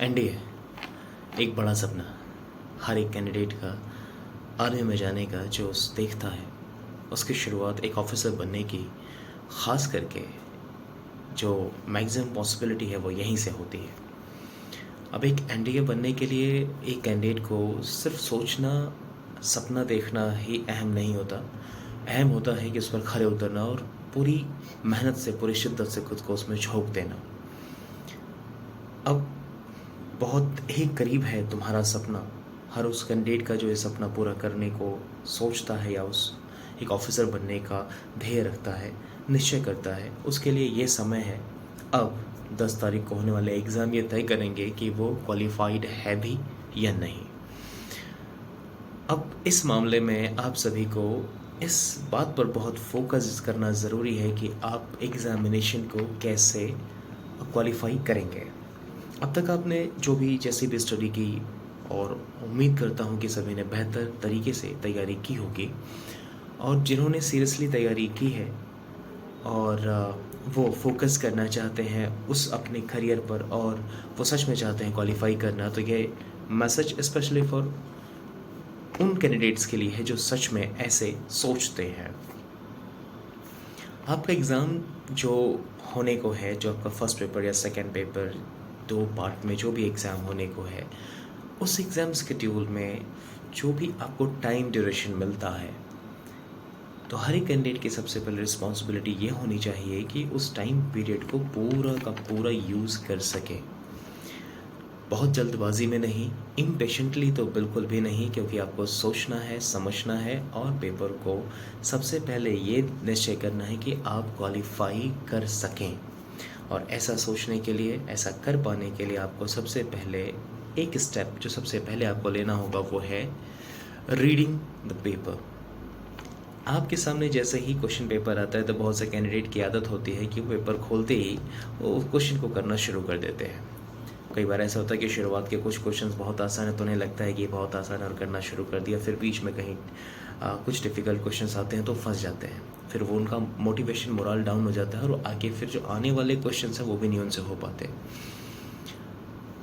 NDA एक बड़ा सपना हर एक कैंडिडेट का आर्मी में जाने का जो देखता है। उसकी शुरुआत एक ऑफिसर बनने की ख़ास करके जो मैक्सिमम पॉसिबिलिटी है वो यहीं से होती है। अब एक एनडीए बनने के लिए एक कैंडिडेट को सिर्फ सोचना, सपना देखना ही अहम नहीं होता। अहम होता है कि उस पर खरे उतरना और पूरी मेहनत से, पूरी शिद्दत से खुद को उसमें झोंक देना। अब बहुत ही करीब है तुम्हारा सपना। हर उस कैंडिडेट का जो ये सपना पूरा करने को सोचता है या उस एक ऑफिसर बनने का ध्येय रखता है, निश्चय करता है, उसके लिए ये समय है। अब 10 तारीख को होने वाले एग्ज़ाम ये तय करेंगे कि वो क्वालिफाइड है भी या नहीं। अब इस मामले में आप सभी को इस बात पर बहुत फोकस करना ज़रूरी है कि आप एग्ज़ामिनेशन को कैसे क्वालिफाई करेंगे। अब तक आपने जो भी जैसी भी स्टडी की और उम्मीद करता हूँ कि सभी ने बेहतर तरीके से तैयारी की होगी, और जिन्होंने सीरियसली तैयारी की है और वो फोकस करना चाहते हैं उस अपने करियर पर और वो सच में चाहते हैं क्वालिफाई करना, तो ये मैसेज स्पेशली फॉर उन कैंडिडेट्स के लिए है जो सच में ऐसे सोचते हैं। आपका एग्ज़ाम जो होने को है, जो आपका फर्स्ट पेपर या सेकंड पेपर, 2 पार्ट में जो भी एग्ज़ाम होने को है, उस एग्ज़ाम शेड्यूल में जो भी आपको टाइम ड्यूरेशन मिलता है, तो हर एक कैंडिडेट की सबसे पहले रिस्पॉन्सिबिलिटी ये होनी चाहिए कि उस टाइम पीरियड को पूरा का पूरा यूज़ कर सके। बहुत जल्दबाजी में नहीं, इम्पेशेंटली तो बिल्कुल भी नहीं, क्योंकि आपको सोचना है, समझना है और पेपर को सबसे पहले ये निश्चय करना है कि आप क्वालिफाई कर सकें। और ऐसा सोचने के लिए, ऐसा कर पाने के लिए आपको सबसे पहले एक स्टेप जो सबसे पहले आपको लेना होगा वो है रीडिंग द पेपर। आपके सामने जैसे ही क्वेश्चन पेपर आता है तो बहुत से कैंडिडेट की आदत होती है कि वो पेपर खोलते ही वो क्वेश्चन को करना शुरू कर देते हैं। कई बार ऐसा होता है कि शुरुआत के कुछ क्वेश्चंस बहुत आसान है तो उन्हें लगता है कि ये बहुत आसान है और करना शुरू कर दिया, फिर बीच में कहीं कुछ डिफ़िकल्ट क्वेश्चंस आते हैं तो फंस जाते हैं। फिर वो उनका मोटिवेशन, मोरल डाउन हो जाता है और आगे फिर जो आने वाले क्वेश्चंस हैं वो भी नहीं उनसे हो पाते।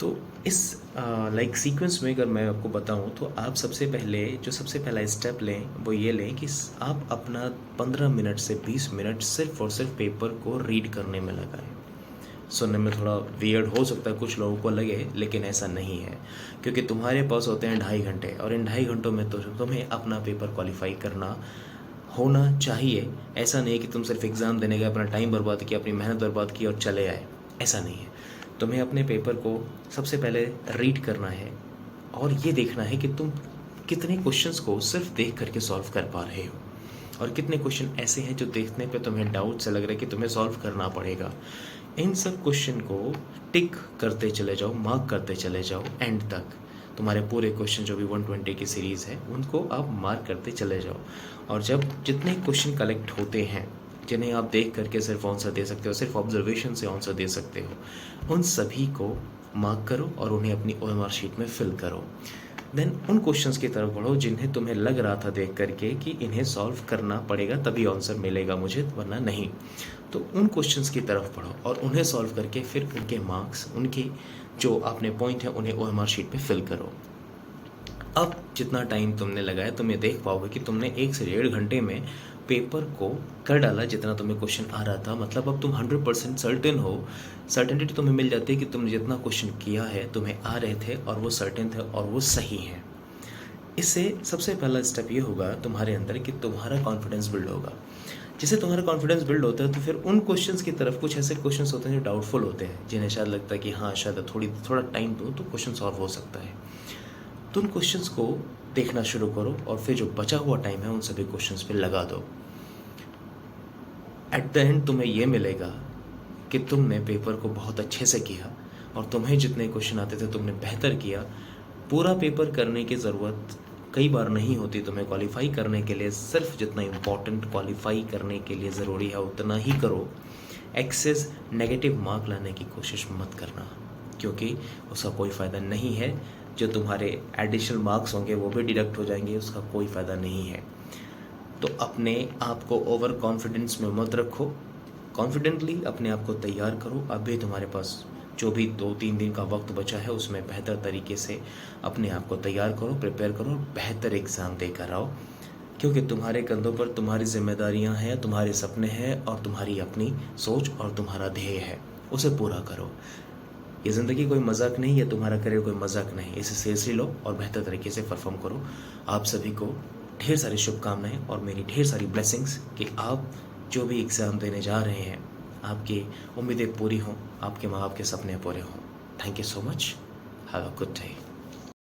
तो इस लाइक सीक्वेंस में अगर मैं आपको बताऊं तो आप सबसे पहला स्टेप लें वो ये लें कि आप अपना 15 मिनट से 20 मिनट सिर्फ और सिर्फ पेपर को रीड करने में लगाएं। सुनने में थोड़ा वियर्ड हो सकता है कुछ लोगों को लगे, लेकिन ऐसा नहीं है, क्योंकि तुम्हारे पास होते हैं 2.5 घंटे और इन 2.5 घंटों में तो तुम्हें अपना पेपर क्वालिफाई करना होना चाहिए। ऐसा नहीं कि तुम सिर्फ एग्ज़ाम देने का अपना टाइम बर्बाद किया, अपनी मेहनत बर्बाद की और चले आए, ऐसा नहीं है। तुम्हें अपने पेपर को सबसे पहले रीड करना है और ये देखना है कि तुम कितने क्वेश्चंस को सिर्फ देख करके सॉल्व कर पा रहे हो और कितने क्वेश्चन ऐसे हैं जो देखने पे तुम्हें डाउट से लग रहा है कि तुम्हें सॉल्व करना पड़ेगा। इन सब क्वेश्चन को टिक करते चले जाओ, मार्क करते चले जाओ एंड तक। तुम्हारे पूरे क्वेश्चन जो भी 120 की सीरीज़ है उनको आप मार्क करते चले जाओ। और जब जितने क्वेश्चन कलेक्ट होते हैं जिन्हें आप देख करके सिर्फ आंसर दे सकते हो, सिर्फ ऑब्जर्वेशन से आंसर दे सकते हो, उन सभी को मार्क करो और उन्हें अपनी ओएमआर शीट में फिल करो। देन उन क्वेश्चंस की तरफ बढ़ो जिन्हें तुम्हें लग रहा था देख करके कि इन्हें सॉल्व करना पड़ेगा तभी आंसर मिलेगा मुझे, वरना नहीं। तो उन क्वेश्चंस की तरफ बढ़ो और उन्हें सॉल्व करके फिर उनके मार्क्स, उनके जो आपने पॉइंट है उन्हें ओएमआर शीट पे फिल करो। अब जितना टाइम तुमने लगाया तुम ये देख पाओगे कि तुमने 1 से 1.5 घंटे में पेपर को कर डाला जितना तुम्हें क्वेश्चन आ रहा था। मतलब अब तुम 100% सर्टेन हो, सर्टेनिटी तुम्हें मिल जाती है कि तुमने जितना क्वेश्चन किया है तुम्हें आ रहे थे और वो सर्टेन थे और वो सही हैं। इससे सबसे पहला स्टेप ये होगा तुम्हारे अंदर कि तुम्हारा कॉन्फिडेंस बिल्ड होगा। जिससे तुम्हारा कॉन्फिडेंस बिल्ड होता है तो फिर उन क्वेश्चंस की तरफ, कुछ ऐसे क्वेश्चंस होते हैं जो डाउटफुल होते हैं, जिन्हें शायद लगता है कि हाँ शायद थोड़ा टाइम दो तो क्वेश्चन सॉल्व हो सकता है, तो उन क्वेश्चंस को देखना शुरू करो और फिर जो बचा हुआ टाइम है उन सभी क्वेश्चंस पे लगा दो। एट द एंड तुम्हें ये मिलेगा कि तुमने पेपर को बहुत अच्छे से किया और तुम्हें जितने क्वेश्चन आते थे तुमने बेहतर किया। पूरा पेपर करने की ज़रूरत कई बार नहीं होती, तुम्हें क्वालिफाई करने के लिए सिर्फ जितना इम्पॉर्टेंट क्वालिफाई करने के लिए ज़रूरी है उतना ही करो। एक्सेस नेगेटिव मार्क लाने की कोशिश मत करना, क्योंकि उसका कोई फ़ायदा नहीं है। जो तुम्हारे एडिशनल मार्क्स होंगे वो भी डिडक्ट हो जाएंगे, उसका कोई फ़ायदा नहीं है। तो अपने आप को ओवर कॉन्फिडेंस में मत रखो, कॉन्फिडेंटली अपने आप को तैयार करो। अभी तुम्हारे पास जो भी 2-3 दिन का वक्त बचा है उसमें बेहतर तरीके से अपने आप को तैयार करो, प्रिपेयर करो और बेहतर एग्ज़ाम देकर आओ, क्योंकि तुम्हारे कंधों पर तुम्हारी जिम्मेदारियां हैं, तुम्हारे सपने हैं और तुम्हारी अपनी सोच और तुम्हारा ध्येय है, उसे पूरा करो। ये ज़िंदगी कोई मजाक नहीं है, तुम्हारा करियर कोई मजाक नहीं, इसे सीरियसली लो और बेहतर तरीके से परफॉर्म करो। आप सभी को ढेर सारी शुभकामनाएं और मेरी ढेर सारी ब्लेसिंग्स कि आप जो भी एग्ज़ाम देने जा रहे हैं आपकी उम्मीदें पूरी हों, आपके माँ बाप के सपने पूरे हों। Thank you so much. Have a good day.